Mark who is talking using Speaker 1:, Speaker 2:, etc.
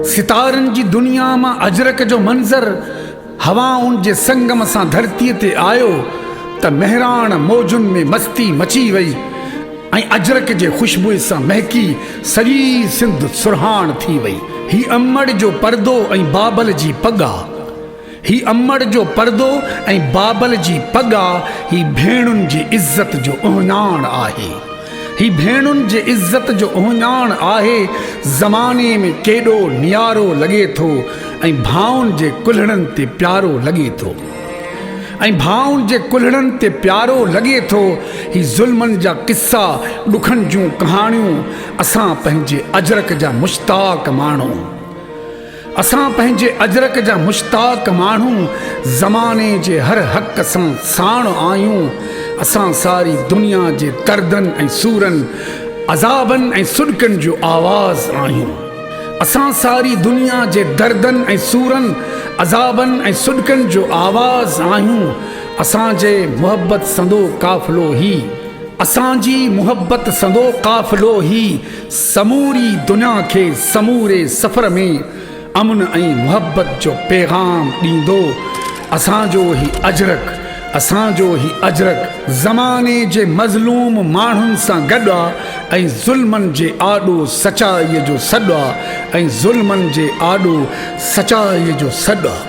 Speaker 1: सितारनि जी दुनिया मां अजरक जो मंज़र हवाउनि जे संगम सां धरतीअ ते आयो त मेहरान मौजुनि में मस्ती मची वई ऐं अजरक जे ख़ुशबूअ सां महकी सॼी सिंध सुरहान थी वई। ही अमड़ जो पर्दो ऐं बाबल जी पॻ आहे। ही अमड़ जो पर्दो ऐं बाबल जी पॻ आहे। ही भेणुनि जी इज़त जो उहिञाण आहे। ही भेणुनि जे इज़त जो उहिञाण आहे। ज़माने में केॾो नियारो लॻे थो ऐं भाउनि जे कुल्हड़नि ते प्यारो लॻे थो। ऐं भाउनि जे कुल्हड़नि ते प्यारो लॻे थो। ही ज़ुल्मनि जा किस्सा ॾुखनि जूं कहाणियूं असां पंहिंजे अजरक जा मुश्ताक़ माण्हू। असां पंहिंजे अजरक जा मुश्ताक़ माण्हू ज़माने जे हर हक़ सां साण आहियूं। असां सारी दुनिया जे दर्दनि ऐं सूरनि अज़ाबनि ऐं सुॾकनि जो आवाज़ आहियूं। असां सारी दुनिया जे दर्दनि ऐं सूरनि अज़ाबनि ऐं सुॾकनि जो आवाज़ आहियूं। असांजे मुहबत संदो काफ़िलो ही असांजी मुहबत संदो काफ़िलो ही समूरी दुनिया खे समूरे सफ़र में अमन ऐं मुहबत जो पैगाम ॾींदो। असांजो ही अजरक असांजो ही अजरक ज़माने जे मज़लूम माण्हुनि सां गॾु आहे ऐं ज़ुल्मनि जे आॾो सचाईअ जो सॾु आहे। ऐं ज़ुल्मनि जे आॾो सचाईअ जो सॾु आहे।